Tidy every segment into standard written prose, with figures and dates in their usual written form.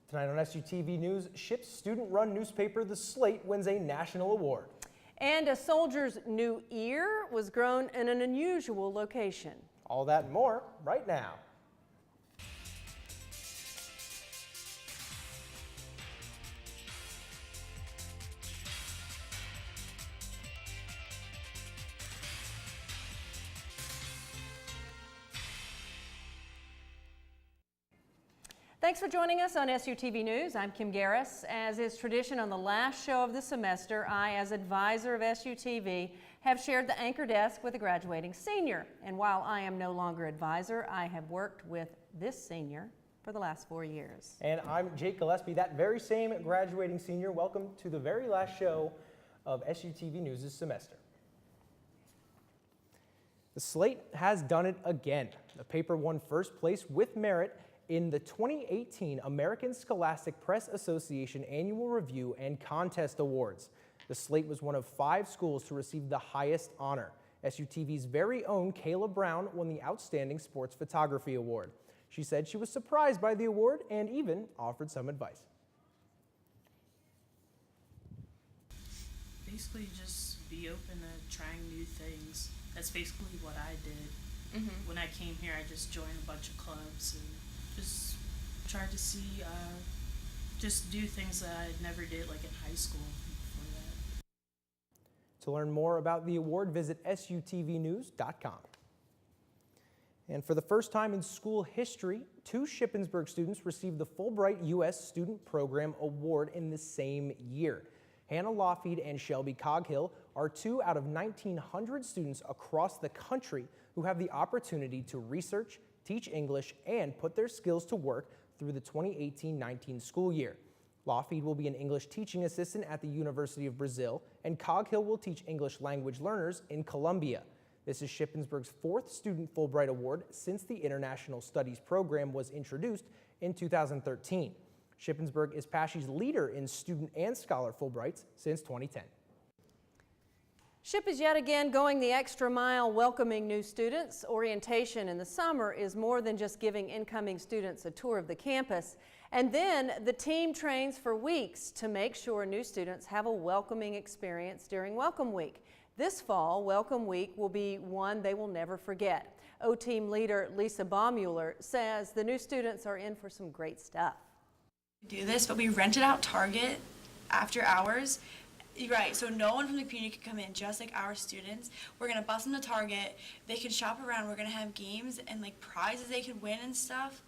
Tonight on SUTV News, SHIP's student-run newspaper The Slate wins a national award. And a soldier's new ear was grown in an unusual location. All that and more right now. Thanks for joining us on SUTV News. I'm Kim Garris. As is tradition on the last show of the semester, I, as advisor of SUTV, have shared the anchor desk with a graduating senior. And while I am no longer advisor, I have worked with this senior for the last 4 years. And I'm Jake Gillespie, that very same graduating senior. Welcome to the very last show of SUTV News this semester. The Slate has done it again. The paper won first place with merit in the 2018 American Scholastic Press Association Annual Review and Contest Awards. The Slate was one of 5 schools to receive the highest honor. SUTV's very own Kayla Brown won the Outstanding Sports Photography Award. She said she was surprised by the award and even offered some advice. Basically just be open to trying new things. That's basically what I did. When I came here, I just joined a bunch of clubs and just tried to see, just do things that I never did, like in high school before that. To learn more about the award, visit SUTVnews.com. And for the first time in school history, 2 Shippensburg students received the Fulbright U.S. Student Program Award in the same year. Hannah Lawfeed and Shelby Coghill are 2 out of 1,900 students across the country who have the opportunity to research, teach English, and put their skills to work through the 2018-19 school year. Lawfeed will be an English teaching assistant at the University of Brazil, and Coghill will teach English language learners in Colombia. This is Shippensburg's 4th Student Fulbright Award since the International Studies program was introduced in 2013. Shippensburg is PASSHE's leader in student and scholar Fulbrights since 2010. SHIP is yet again going the extra mile welcoming new students. Orientation in the summer is more than just giving incoming students a tour of the campus. And then the team trains for weeks to make sure new students have a welcoming experience during Welcome Week. This fall, Welcome Week will be one they will never forget. O-Team leader Lisa Baumuller says the new students are in for some great stuff. We do this, but we rented out Target after hours. Right, so no one from the community can come in, just like our students. We're gonna bus them to Target, they can shop around, we're gonna have games and like prizes they can win and stuff.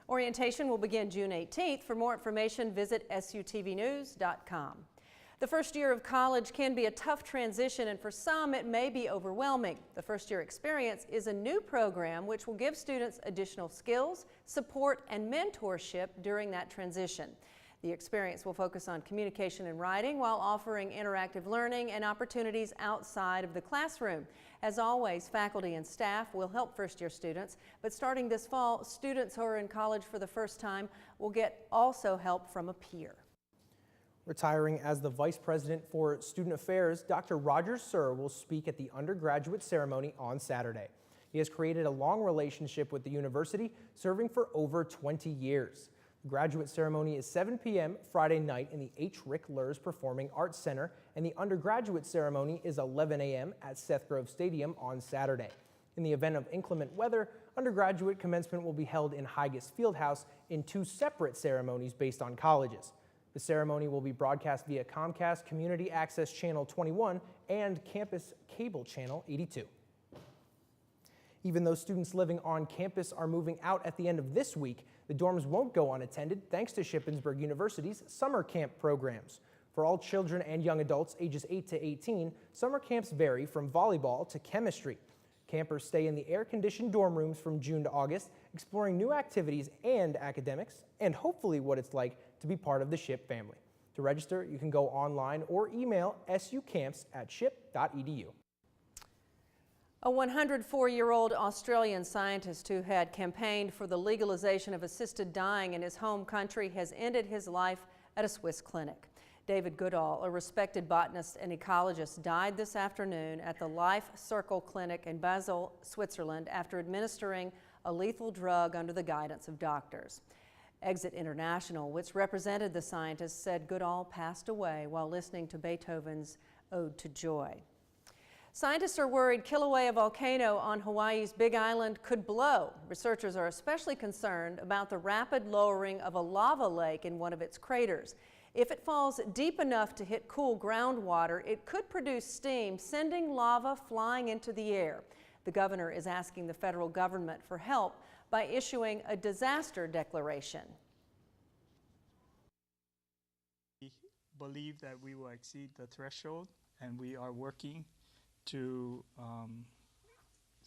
Orientation will begin June 18th. For more information, visit SUTVnews.com. The first year of college can be a tough transition, and for some it may be overwhelming. The First Year Experience is a new program which will give students additional skills, support, and mentorship during that transition. The experience will focus on communication and writing while offering interactive learning and opportunities outside of the classroom. As always, faculty and staff will help first-year students, but starting this fall, students who are in college for the first time will get also help from a peer. Retiring as the Vice President for Student Affairs, Dr. Roger Sir will speak at the undergraduate ceremony on Saturday. He has created a long relationship with the university, serving for over 20 years. The graduate ceremony is 7 p.m. Friday night in the H. Rick Lurs Performing Arts Center, and the undergraduate ceremony is 11 a.m. at Seth Grove Stadium on Saturday. In the event of inclement weather, undergraduate commencement will be held in Higas Fieldhouse in 2 separate ceremonies based on colleges. The ceremony will be broadcast via Comcast Community Access Channel 21 and Campus Cable Channel 82. Even though students living on campus are moving out at the end of this week, the dorms won't go unattended thanks to Shippensburg University's summer camp programs. For all children and young adults ages 8 to 18, summer camps vary from volleyball to chemistry. Campers stay in the air-conditioned dorm rooms from June to August, exploring new activities and academics, and hopefully what it's like to be part of the SHIP family. To register, you can go online or email sucamps@ship.edu. A 104-year-old Australian scientist who had campaigned for the legalization of assisted dying in his home country has ended his life at a Swiss clinic. David Goodall, a respected botanist and ecologist, died this afternoon at the Life Circle Clinic in Basel, Switzerland, after administering a lethal drug under the guidance of doctors. Exit International, which represented the scientists, said Goodall passed away while listening to Beethoven's Ode to Joy. Scientists are worried Kilauea volcano on Hawaii's Big Island could blow. Researchers are especially concerned about the rapid lowering of a lava lake in one of its craters. If it falls deep enough to hit cool groundwater, it could produce steam, sending lava flying into the air. The governor is asking the federal government for help by issuing a disaster declaration. We believe that we will exceed the threshold, and we are working to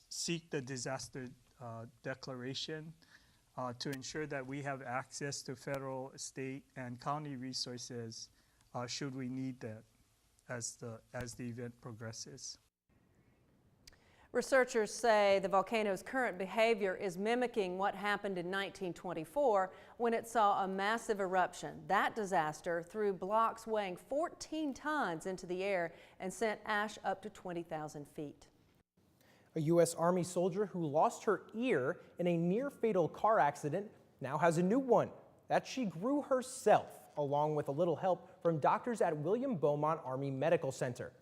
seek the disaster declaration to ensure that we have access to federal, state, and county resources should we need that as the event progresses. Researchers say the volcano's current behavior is mimicking what happened in 1924 when it saw a massive eruption. That disaster threw blocks weighing 14 tons into the air and sent ash up to 20,000 feet. A U.S. Army soldier who lost her ear in a near-fatal car accident now has a new one that she grew herself, along with a little help from doctors at William Beaumont Army Medical Center.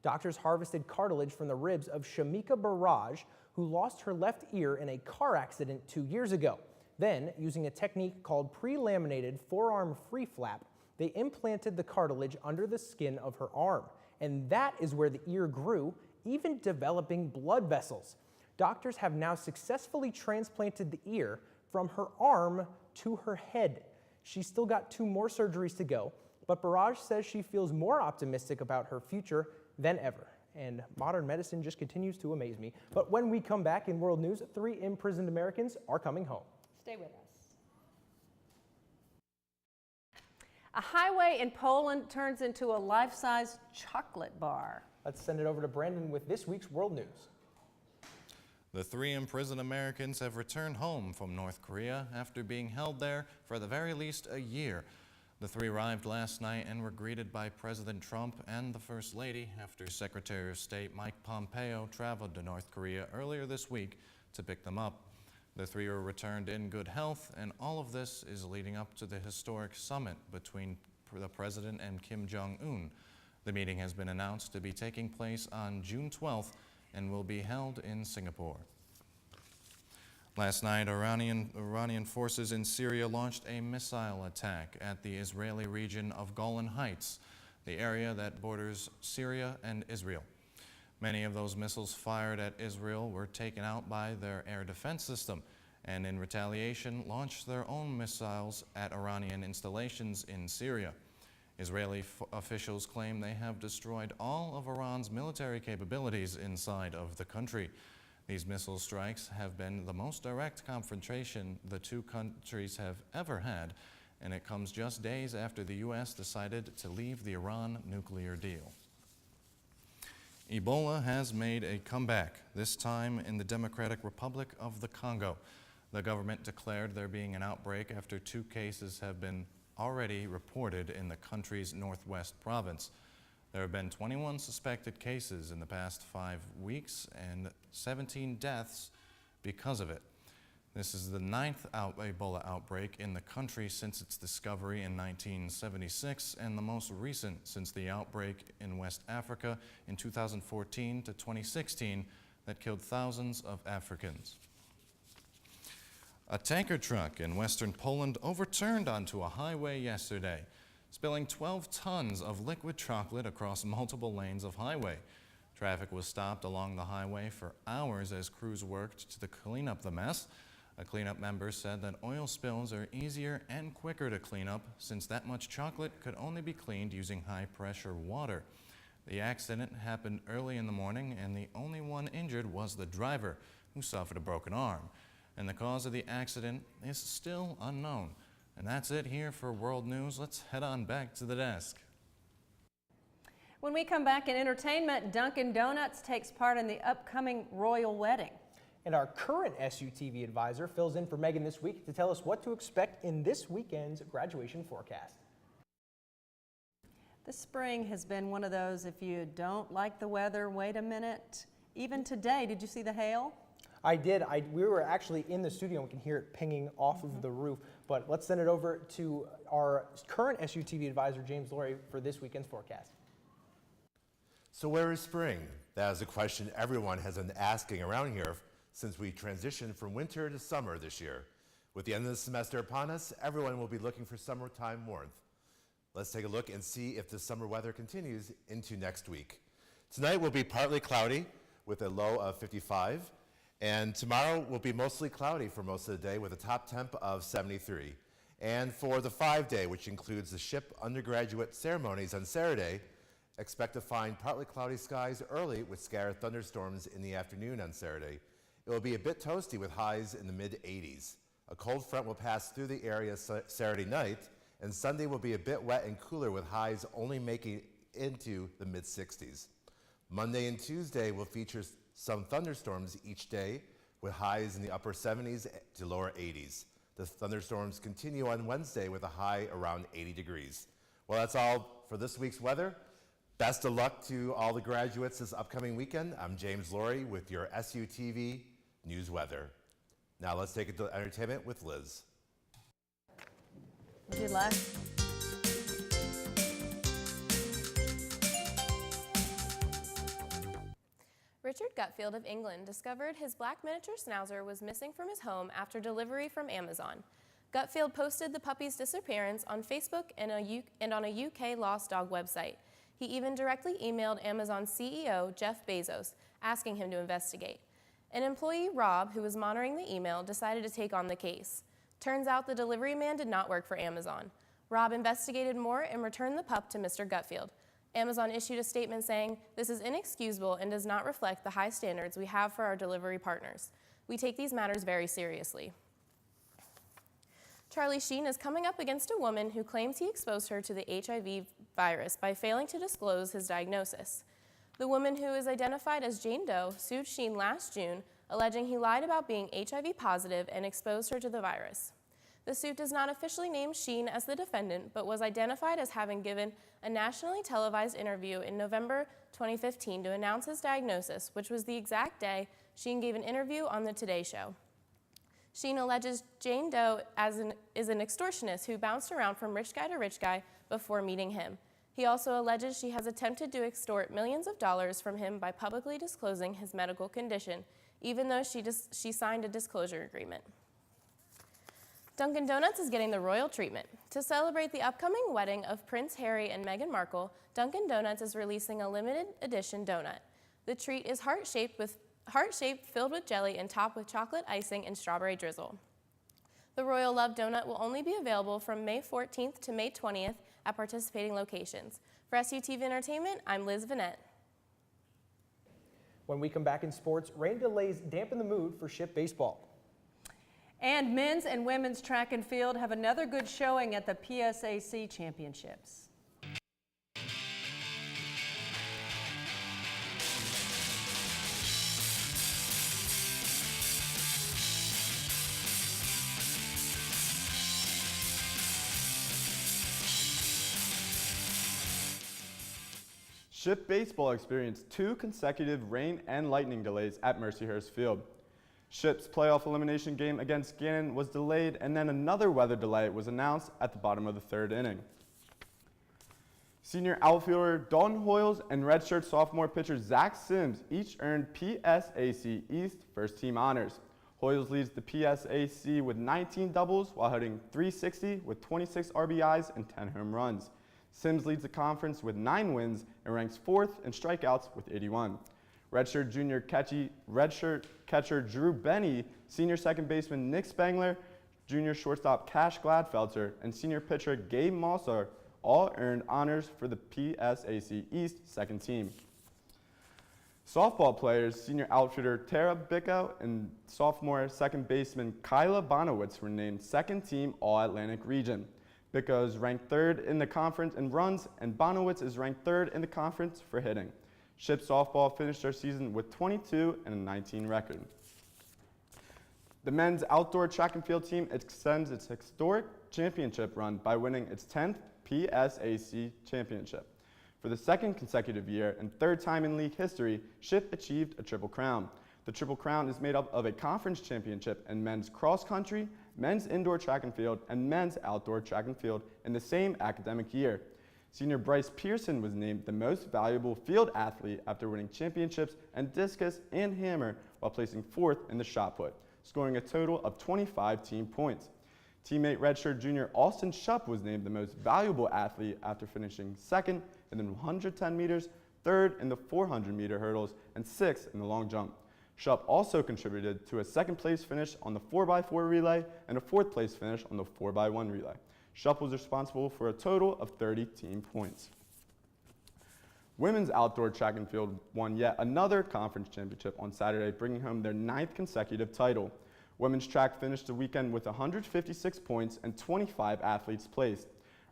Doctors harvested cartilage from the ribs of Shamika Barrage, who lost her left ear in a car accident 2 years ago. Then, using a technique called pre-laminated forearm free flap, they implanted the cartilage under the skin of her arm. And that is where the ear grew, even developing blood vessels. Doctors have now successfully transplanted the ear from her arm to her head. She's still got 2 more surgeries to go, but Barrage says she feels more optimistic about her future than ever. And modern medicine just continues to amaze me. But when we come back in World News, 3 imprisoned Americans are coming home. Stay with us. A highway in Poland turns into a life-size chocolate bar. Let's send it over to Brandon with this week's World News. The 3 imprisoned Americans have returned home from North Korea after being held there for the very least a year. The 3 arrived last night and were greeted by President Trump and the First Lady after Secretary of State Mike Pompeo traveled to North Korea earlier this week to pick them up. The 3 were returned in good health, and all of this is leading up to the historic summit between the President and Kim Jong-un. The meeting has been announced to be taking place on June 12th and will be held in Singapore. Last night, Iranian forces in Syria launched a missile attack at the Israeli region of Golan Heights, the area that borders Syria and Israel. Many of those missiles fired at Israel were taken out by their air defense system, and in retaliation launched their own missiles at Iranian installations in Syria. Israeli officials claim they have destroyed all of Iran's military capabilities inside of the country. These missile strikes have been the most direct confrontation the 2 countries have ever had, and it comes just days after the U.S. decided to leave the Iran nuclear deal. Ebola has made a comeback, this time in the Democratic Republic of the Congo. The government declared there being an outbreak after 2 cases have been already reported in the country's northwest province. There have been 21 suspected cases in the past 5 weeks and 17 deaths because of it. This is the 9th Ebola outbreak in the country since its discovery in 1976 and the most recent since the outbreak in West Africa in 2014 to 2016 that killed thousands of Africans. A tanker truck in western Poland overturned onto a highway yesterday, spilling 12 tons of liquid chocolate across multiple lanes of highway. Traffic was stopped along the highway for hours as crews worked to clean up the mess. A cleanup member said that oil spills are easier and quicker to clean up since that much chocolate could only be cleaned using high-pressure water. The accident happened early in the morning, and the only one injured was the driver, who suffered a broken arm. And the cause of the accident is still unknown. And that's it here for World News. Let's head on back to the desk. When we come back in entertainment, Dunkin' Donuts takes part in the upcoming royal wedding. And our current SUTV advisor fills in for Megan this week to tell us what to expect in this weekend's graduation forecast. The spring has been one of those, if you don't like the weather, wait a minute. Even today, did you see the hail? I did. We were actually in the studio and we can hear it pinging off of the roof. But let's send it over to our current SUTV advisor, James Laurie, for this weekend's forecast. So where is spring? That is a question everyone has been asking around here since we transitioned from winter to summer this year. With the end of the semester upon us, everyone will be looking for summertime warmth. Let's take a look and see if the summer weather continues into next week. Tonight will be partly cloudy with a low of 55, and tomorrow will be mostly cloudy for most of the day with a top temp of 73. And for the 5-day, which includes the SHIP undergraduate ceremonies on Saturday, expect to find partly cloudy skies early with scattered thunderstorms in the afternoon on Saturday. It will be a bit toasty with highs in the mid-80s. A cold front will pass through the area Saturday night, and Sunday will be a bit wet and cooler with highs only making it into the mid-60s. Monday and Tuesday will feature some thunderstorms each day with highs in the upper 70s to lower 80s. The thunderstorms continue on Wednesday with a high around 80 degrees. Well, that's all for this week's weather. Best of luck to all the graduates this upcoming weekend. I'm James Laurie with your SUTV News Weather. Now let's take it to entertainment with Liz. Good luck. Richard Gutfield of England discovered his black miniature schnauzer was missing from his home after delivery from Amazon. Gutfield posted the puppy's disappearance on Facebook and on a UK lost dog website. He even directly emailed Amazon CEO Jeff Bezos, asking him to investigate. An employee, Rob, who was monitoring the email, decided to take on the case. Turns out the delivery man did not work for Amazon. Rob investigated more and returned the pup to Mr. Gutfield. Amazon issued a statement saying, "This is inexcusable and does not reflect the high standards we have for our delivery partners. We take these matters very seriously." Charlie Sheen is coming up against a woman who claims he exposed her to the HIV virus by failing to disclose his diagnosis. The woman, who is identified as Jane Doe, sued Sheen last June, alleging he lied about being HIV positive and exposed her to the virus. The suit does not officially name Sheen as the defendant, but was identified as having given a nationally televised interview in November 2015 to announce his diagnosis, which was the exact day Sheen gave an interview on The Today Show. Sheen alleges Jane Doe is an extortionist who bounced around from rich guy to rich guy before meeting him. He also alleges she has attempted to extort millions of dollars from him by publicly disclosing his medical condition, even though she signed a disclosure agreement. Dunkin' Donuts is getting the royal treatment. To celebrate the upcoming wedding of Prince Harry and Meghan Markle, Dunkin' Donuts is releasing a limited edition donut. The treat is heart-shaped, filled with jelly, and topped with chocolate icing and strawberry drizzle. The Royal Love Donut will only be available from May 14th to May 20th at participating locations. For SUTV Entertainment, I'm Liz Vanette. When we come back in sports, rain delays dampen the mood for SHIP baseball. And men's and women's track and field have another good showing at the PSAC Championships. SHIP baseball experienced 2 consecutive rain and lightning delays at Mercyhurst Field. SHIP's playoff elimination game against Gannon was delayed, and then another weather delay was announced at the bottom of the 3rd inning. Senior outfielder Dalton Hoyles and redshirt sophomore pitcher Zach Sims each earned PSAC East first team honors. Hoyles leads the PSAC with 19 doubles while hitting .360 with 26 RBIs and 10 home runs. Sims leads the conference with 9 wins and ranks 4th in strikeouts with 81. Redshirt catcher Drew Benny, senior second baseman Nick Spangler, junior shortstop Cash Gladfelter, and senior pitcher Gabe Mossar all earned honors for the PSAC East second team. Softball players, senior outfielder Tara Bicko and sophomore second baseman Kyla Bonowitz were named second team All-Atlantic Region. Bicko is ranked 3rd in the conference in runs, and Bonowitz is ranked 3rd in the conference for hitting. SHIP softball finished their season with 22 and a 19 record. The men's outdoor track and field team extends its historic championship run by winning its 10th PSAC championship. For the 2nd consecutive year and 3rd time in league history, SHIP achieved a triple crown. The Triple Crown is made up of a conference championship in men's cross country, men's indoor track and field, and men's outdoor track and field in the same academic year. Senior Bryce Pearson was named the most valuable field athlete after winning championships in discus and hammer while placing 4th in the shot put, scoring a total of 25 team points. Teammate redshirt junior Austin Shupp was named the most valuable athlete after finishing 2nd in the 110 meters, 3rd in the 400-meter hurdles, and 6th in the long jump. Shupp also contributed to a 2nd place finish on the 4x4 relay and a 4th place finish on the 4x1 relay. Shupp was responsible for a total of 30 team points. Women's outdoor track and field won yet another conference championship on Saturday, bringing home their 9th consecutive title. Women's track finished the weekend with 156 points and 25 athletes placed.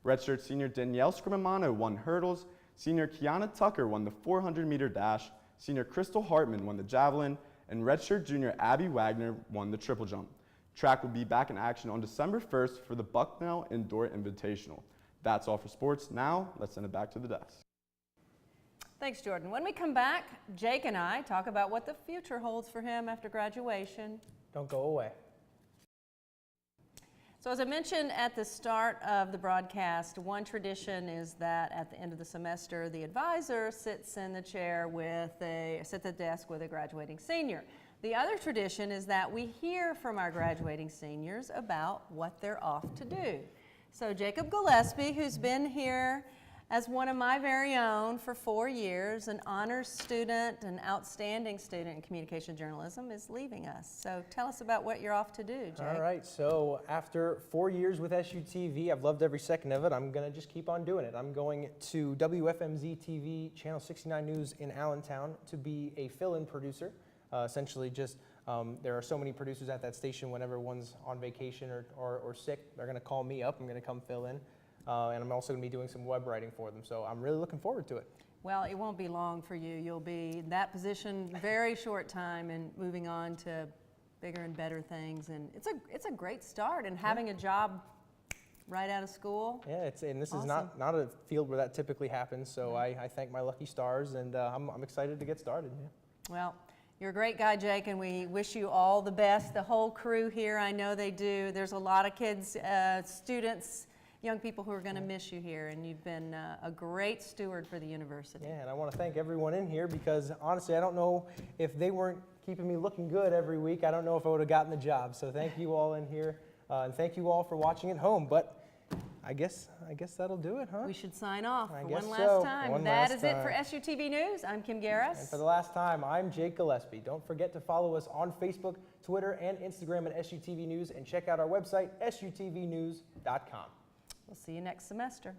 Redshirt senior Danielle Scrimamano won hurdles, senior Kiana Tucker won the 400-meter dash, senior Crystal Hartman won the javelin, and redshirt junior Abby Wagner won the triple jump. Track will be back in action on December 1st for the Bucknell Indoor Invitational. That's all for sports. Now, let's send it back to the desk. Thanks, Jordan. When we come back, Jake and I talk about what the future holds for him after graduation. Don't go away. So as I mentioned at the start of the broadcast, one tradition is that at the end of the semester, the advisor sits in the chair sits at the desk with a graduating senior. The other tradition is that we hear from our graduating seniors about what they're off to do. So Jacob Gillespie, who's been here as one of my very own for 4 years, an honors student, an outstanding student in communication journalism, is leaving us. So tell us about what you're off to do, Jake. All right, so after 4 years with SUTV, I've loved every second of it. I'm going to just keep on doing it. I'm going to WFMZ TV, Channel 69 News in Allentown to be a fill-in producer. Essentially just, there are so many producers at that station. Whenever one's on vacation or sick, they're going to call me up. I'm going to come fill in. And I'm also going to be doing some web writing for them. So I'm really looking forward to it. Well, it won't be long for you. You'll be in that position very short time and moving on to bigger and better things. And it's a great start. And having a job right out of school. Yeah, and this awesome. is not a field where that typically happens. So I thank my lucky stars, and I'm excited to get started. Yeah. Well, you're a great guy, Jake, and we wish you all the best. The whole crew here, I know they do. There's a lot of kids, students, young people who are going to miss you here, and you've been a great steward for the university. Yeah, and I want to thank everyone in here because honestly, I don't know if they weren't keeping me looking good every week, I don't know if I would have gotten the job. So thank you all in here, and thank you all for watching at home. But I guess that'll do it, huh? We should sign off I for guess one last so. time. One That last is it time. for SUTV News. I'm Kim Garris. And for the last time, I'm Jake Gillespie. Don't forget to follow us on Facebook, Twitter, and Instagram at SUTV News, and check out our website, SUTVnews.com. We'll see you next semester.